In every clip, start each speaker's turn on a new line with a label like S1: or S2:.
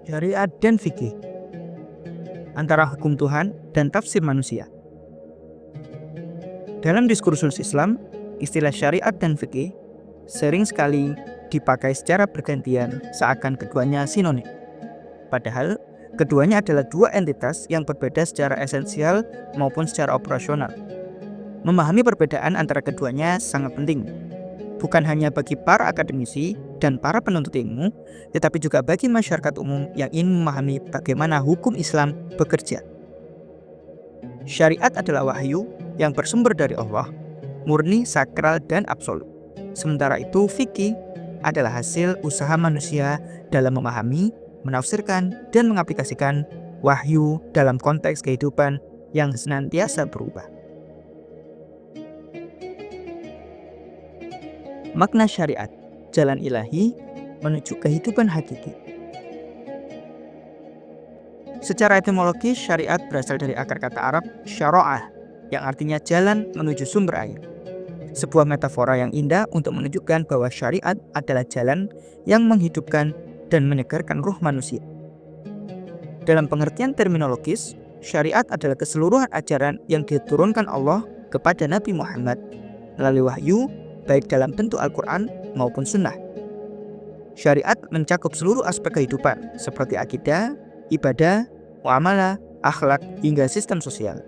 S1: Syariat dan fikih antara hukum Tuhan dan tafsir manusia. Dalam diskursus Islam, istilah syariat dan fikih sering sekali dipakai secara bergantian seakan keduanya sinonim. Padahal, keduanya adalah dua entitas yang berbeda secara esensial maupun secara operasional. Memahami perbedaan antara keduanya sangat penting, bukan hanya bagi para akademisi dan para penuntut ilmu, tetapi juga bagi masyarakat umum yang ingin memahami bagaimana hukum Islam bekerja. Syariat adalah wahyu yang bersumber dari Allah, murni, sakral, dan absolut. Sementara itu, fikih adalah hasil usaha manusia dalam memahami, menafsirkan, dan mengaplikasikan wahyu dalam konteks kehidupan yang senantiasa berubah. Makna syariat, jalan ilahi menuju kehidupan hakiki. Secara etimologis, syariat berasal dari akar kata Arab syara'ah, yang artinya jalan menuju sumber air. Sebuah metafora yang indah untuk menunjukkan bahwa syariat adalah jalan yang menghidupkan dan menyegarkan ruh manusia. Dalam pengertian terminologis, syariat adalah keseluruhan ajaran yang diturunkan Allah kepada Nabi Muhammad melalui wahyu, baik dalam bentuk Al-Quran maupun Sunnah. Syariat mencakup seluruh aspek kehidupan seperti akidah, ibadah, muamalah, akhlak, hingga sistem sosial.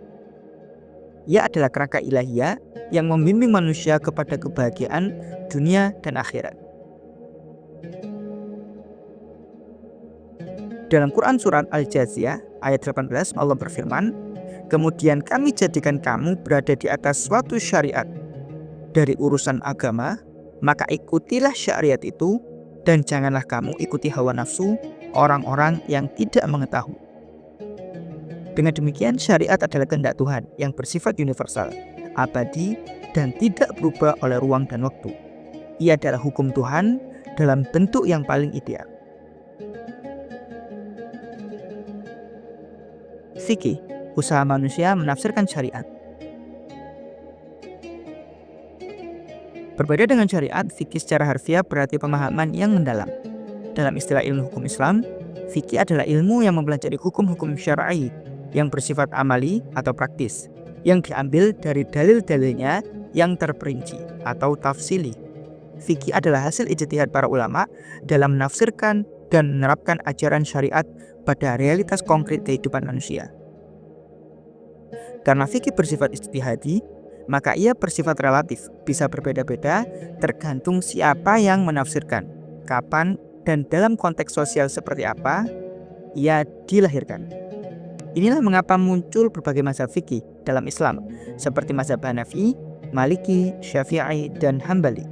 S1: Ia adalah kerangka ilahiyah yang membimbing manusia kepada kebahagiaan dunia dan akhirat. Dalam Quran Surat Al-Jathiyah ayat 18 Allah berfirman, "Kemudian kami jadikan kamu berada di atas suatu syariat dari urusan agama, maka ikutilah syariat itu dan janganlah kamu ikuti hawa nafsu orang-orang yang tidak mengetahui." Dengan demikian, syariat adalah kehendak Tuhan yang bersifat universal, abadi, dan tidak berubah oleh ruang dan waktu. Ia adalah hukum Tuhan dalam bentuk yang paling ideal. Fikih, usaha manusia menafsirkan syariat. Berbeda dengan syariat, fikih secara harfiah berarti pemahaman yang mendalam. Dalam istilah ilmu hukum Islam, fikih adalah ilmu yang mempelajari hukum-hukum syar'i yang bersifat amali atau praktis, yang diambil dari dalil-dalilnya yang terperinci atau tafsili. Fikih adalah hasil ijtihad para ulama dalam menafsirkan dan menerapkan ajaran syariat pada realitas konkret kehidupan manusia. Karena fikih bersifat ijtihadi, maka ia bersifat relatif, bisa berbeda-beda tergantung siapa yang menafsirkan, kapan, dan dalam konteks sosial seperti apa ia dilahirkan. Inilah mengapa muncul berbagai mazhab fikih dalam Islam, seperti mazhab Hanafi, Maliki, Syafi'i, dan Hambali.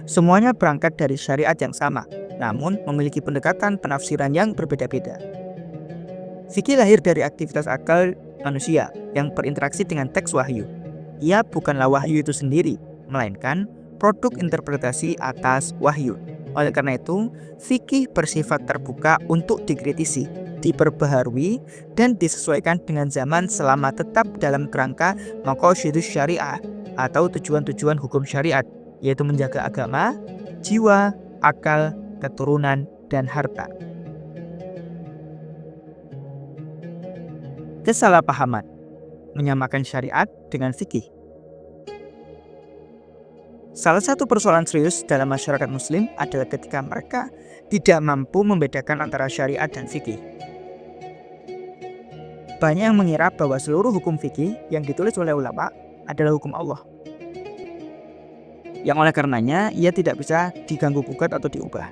S1: Semuanya berangkat dari syariat yang sama, namun memiliki pendekatan penafsiran yang berbeda-beda. Fikih lahir dari aktivitas akal manusia yang berinteraksi dengan teks wahyu. Ia bukanlah wahyu itu sendiri, melainkan produk interpretasi atas wahyu. Oleh karena itu, fikih bersifat terbuka untuk dikritisi, diperbaharui, dan disesuaikan dengan zaman selama tetap dalam kerangka maqasidus syariah atau tujuan-tujuan hukum syariat, yaitu menjaga agama, jiwa, akal, keturunan, dan harta. Kesalahpahaman menyamakan syariat dengan fikih. Salah satu persoalan serius dalam masyarakat muslim adalah ketika mereka tidak mampu membedakan antara syariat dan fikih. Banyak yang mengira bahwa seluruh hukum fikih yang ditulis oleh ulama adalah hukum Allah, yang oleh karenanya ia tidak bisa diganggu-gugat atau diubah.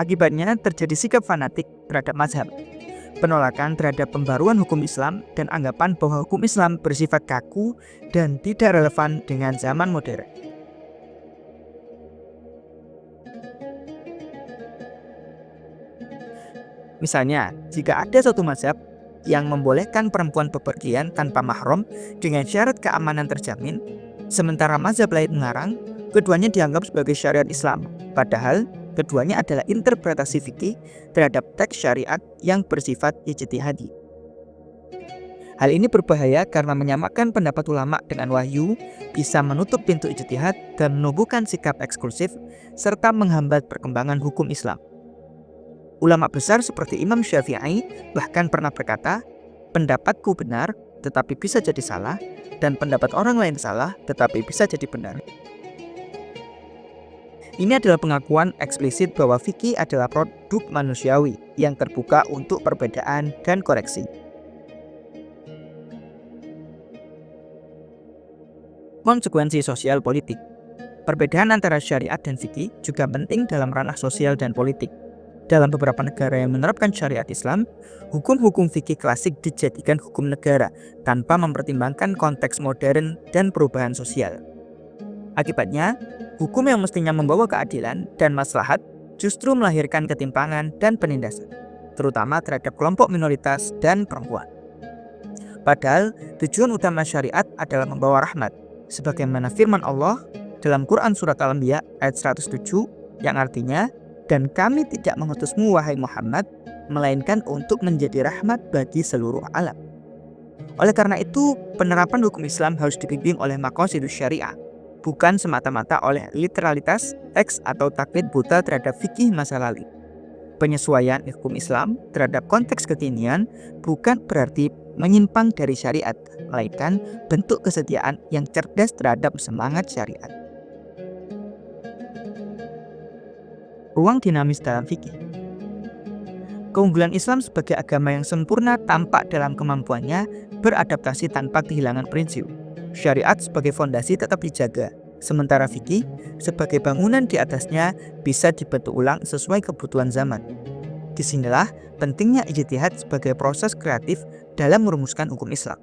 S1: Akibatnya terjadi sikap fanatik terhadap mazhab, penolakan terhadap pembaruan hukum Islam, dan anggapan bahwa hukum Islam bersifat kaku dan tidak relevan dengan zaman modern. Misalnya, jika ada suatu mazhab yang membolehkan perempuan bepergian tanpa mahram dengan syarat keamanan terjamin, sementara mazhab lain melarang, keduanya dianggap sebagai syariat Islam, padahal keduanya adalah interpretasi fikih terhadap teks syariat yang bersifat ijtihadi. Hal ini berbahaya karena menyamakan pendapat ulama dengan wahyu, bisa menutup pintu ijtihad dan menumbuhkan sikap eksklusif, serta menghambat perkembangan hukum Islam. Ulama besar seperti Imam Syafi'i bahkan pernah berkata, "Pendapatku benar, tetapi bisa jadi salah, dan pendapat orang lain salah, tetapi bisa jadi benar." Ini adalah pengakuan eksplisit bahwa fikih adalah produk manusiawi yang terbuka untuk perbedaan dan koreksi. Konsekuensi sosial politik. Perbedaan antara syariat dan fikih juga penting dalam ranah sosial dan politik. Dalam beberapa negara yang menerapkan syariat Islam, hukum-hukum fikih klasik dijadikan hukum negara tanpa mempertimbangkan konteks modern dan perubahan sosial. Akibatnya, hukum yang mestinya membawa keadilan dan maslahat justru melahirkan ketimpangan dan penindasan, terutama terhadap kelompok minoritas dan perempuan. Padahal, tujuan utama syariat adalah membawa rahmat, sebagaimana firman Allah dalam Quran Surat Al-Anbiya ayat 107 yang artinya, "Dan kami tidak mengutusmu wahai Muhammad, melainkan untuk menjadi rahmat bagi seluruh alam." Oleh karena itu, penerapan hukum Islam harus dibimbing oleh maqasidus syariah, bukan semata-mata oleh literalitas, teks atau taklid buta terhadap fikih masa lalu. Penyesuaian hukum Islam terhadap konteks kekinian bukan berarti menyimpang dari syariat, melainkan bentuk kesetiaan yang cerdas terhadap semangat syariat. Ruang dinamis dalam fikih. Keunggulan Islam sebagai agama yang sempurna tampak dalam kemampuannya beradaptasi tanpa kehilangan prinsip. Syariat sebagai fondasi tetap dijaga, sementara fikih sebagai bangunan di atasnya bisa dibentuk ulang sesuai kebutuhan zaman. Disinilah pentingnya ijtihad sebagai proses kreatif dalam merumuskan hukum Islam.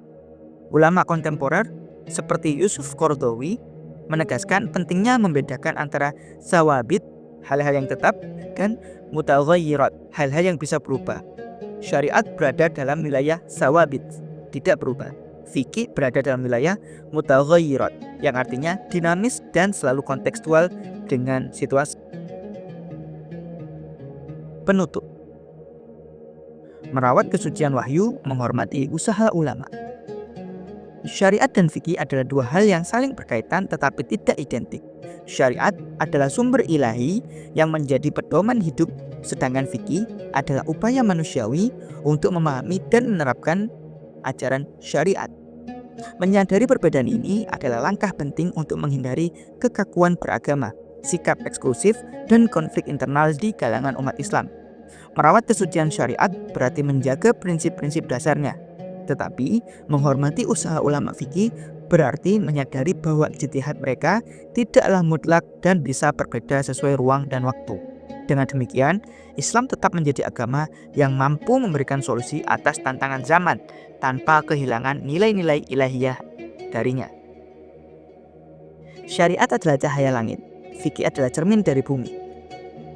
S1: Ulama kontemporer seperti Yusuf Qaradawi menegaskan pentingnya membedakan antara sawabit, hal-hal yang tetap, dan mutaghayyirat, hal-hal yang bisa berubah. Syariat berada dalam wilayah sawabit, tidak berubah. Fikih berada dalam wilayah mutaghayyirat, yang artinya dinamis dan selalu kontekstual dengan situasi. Penutup. Merawat kesucian wahyu, menghormati usaha ulama. Syariat dan fikih adalah dua hal yang saling berkaitan tetapi tidak identik. Syariat adalah sumber ilahi yang menjadi pedoman hidup, sedangkan fikih adalah upaya manusiawi untuk memahami dan menerapkan ajaran syariat. Menyadari perbedaan ini adalah langkah penting untuk menghindari kekakuan beragama, sikap eksklusif, dan konflik internal di kalangan umat Islam. Merawat kesucian syariat berarti menjaga prinsip-prinsip dasarnya, tetapi menghormati usaha ulama fikih berarti menyadari bahwa ijtihad mereka tidaklah mutlak dan bisa berbeda sesuai ruang dan waktu. Dengan demikian, Islam tetap menjadi agama yang mampu memberikan solusi atas tantangan zaman tanpa kehilangan nilai-nilai ilahiyah darinya. Syariat adalah cahaya langit, fikih adalah cermin dari bumi.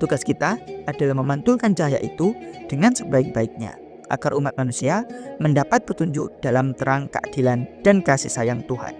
S1: Tugas kita adalah memantulkan cahaya itu dengan sebaik-baiknya, agar umat manusia mendapat petunjuk dalam terang keadilan dan kasih sayang Tuhan.